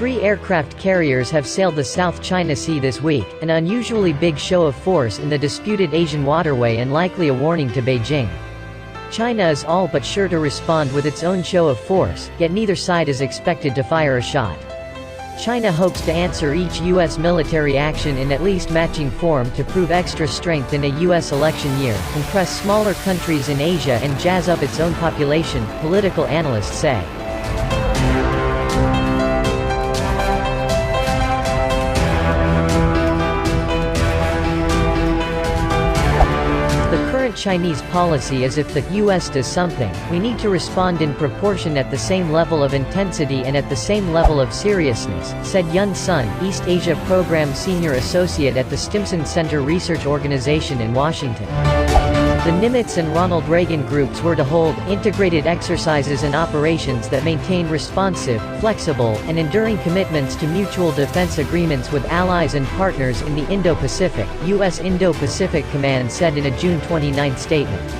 3 aircraft carriers have sailed the South China Sea this week, an unusually big show of force in the disputed Asian waterway and likely a warning to Beijing. China is all but sure to respond with its own show of force, yet neither side is expected to fire a shot. China hopes to answer each U.S. military action in at least matching form to prove extra strength in a U.S. election year, impress smaller countries in Asia and jazz up its own population, political analysts say. Chinese policy is if the U.S. does something, we need to respond in proportion at the same level of intensity and at the same level of seriousness, said Yun Sun, East Asia Program Senior Associate at the Stimson Center Research Organization in Washington. The Nimitz and Ronald Reagan groups were to hold integrated exercises and operations that maintain responsive, flexible, and enduring commitments to mutual defense agreements with allies and partners in the Indo-Pacific, U.S. Indo-Pacific Command said in a June 29 statement.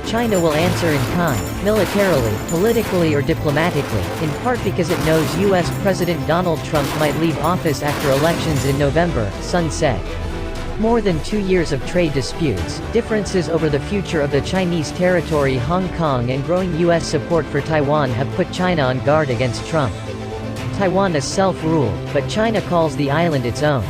China will answer in kind, militarily, politically or diplomatically, in part because it knows U.S. President Donald Trump might leave office after elections in November, Sun said. More than 2 years of trade disputes, differences over the future of the Chinese territory Hong Kong and growing U.S. support for Taiwan have put China on guard against Trump. Taiwan is self-ruled, but China calls the island its own.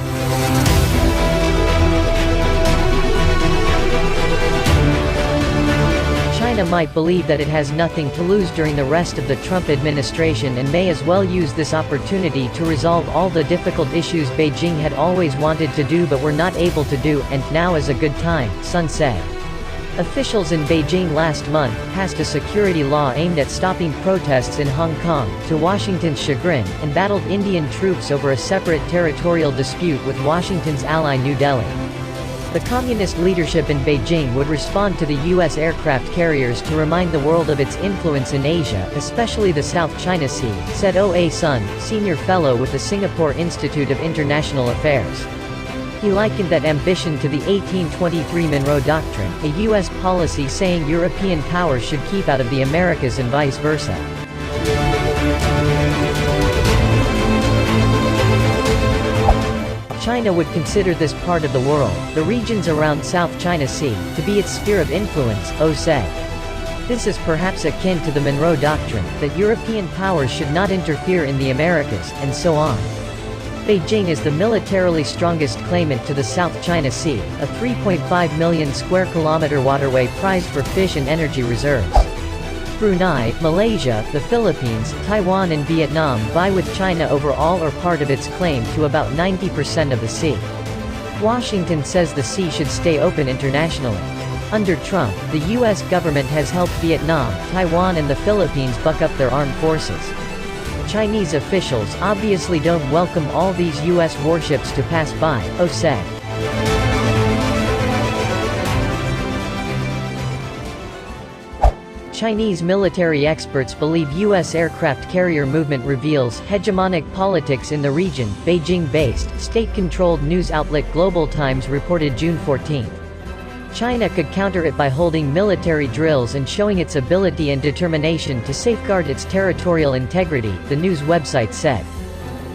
China might believe that it has nothing to lose during the rest of the Trump administration and may as well use this opportunity to resolve all the difficult issues Beijing had always wanted to do but were not able to do, and now is a good time, Sun said. Officials in Beijing last month passed a security law aimed at stopping protests in Hong Kong, to Washington's chagrin, and battled Indian troops over a separate territorial dispute with Washington's ally New Delhi. The communist leadership in Beijing would respond to the U.S. aircraft carriers to remind the world of its influence in Asia, especially the South China Sea, said O.A. Sun, senior fellow with the Singapore Institute of International Affairs. He likened that ambition to the 1823 Monroe Doctrine, a U.S. policy saying European powers should keep out of the Americas and vice versa. China would consider this part of the world, the regions around South China Sea, to be its sphere of influence, O said. This is perhaps akin to the Monroe Doctrine, that European powers should not interfere in the Americas, and so on. Beijing is the militarily strongest claimant to the South China Sea, a 3.5 million square kilometer waterway prized for fish and energy reserves. Brunei, Malaysia, the Philippines, Taiwan and Vietnam vie with China over all or part of its claim to about 90% of the sea. Washington says the sea should stay open internationally. Under Trump, the U.S. government has helped Vietnam, Taiwan and the Philippines buck up their armed forces. Chinese officials obviously don't welcome all these U.S. warships to pass by, O said. Chinese military experts believe U.S. aircraft carrier movement reveals hegemonic politics in the region, Beijing-based, state-controlled news outlet Global Times reported June 14. China could counter it by holding military drills and showing its ability and determination to safeguard its territorial integrity, the news website said.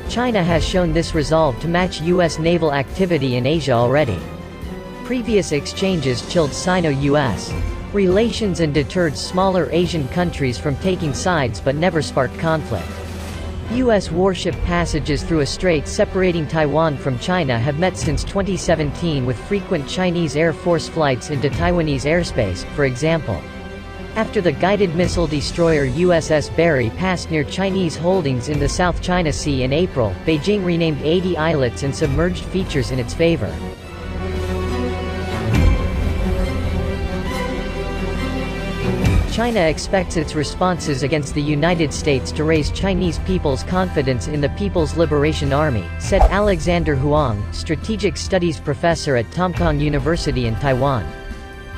China has shown this resolve to match U.S. naval activity in Asia already. Previous exchanges chilled Sino-U.S. relations and deterred smaller Asian countries from taking sides but never sparked conflict. U.S. warship passages through a strait separating Taiwan from China have met since 2017 with frequent Chinese Air Force flights into Taiwanese airspace, for example. After the guided missile destroyer USS Barry passed near Chinese holdings in the South China Sea in April, Beijing renamed 80 islets and submerged features in its favor. China expects its responses against the United States to raise Chinese people's confidence in the People's Liberation Army, said Alexander Huang, strategic studies professor at Tomkong University in Taiwan.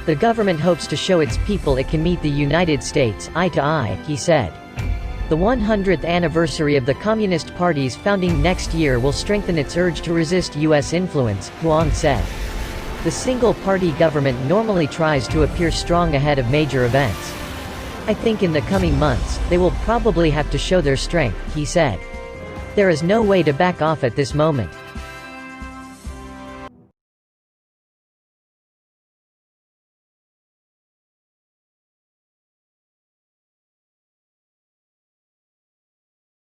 The government hopes to show its people it can meet the United States eye to eye, he said. The 100th anniversary of the Communist Party's founding next year will strengthen its urge to resist U.S. influence, Huang said. The single-party government normally tries to appear strong ahead of major events. I think in the coming months, they will probably have to show their strength, he said. There is no way to back off at this moment.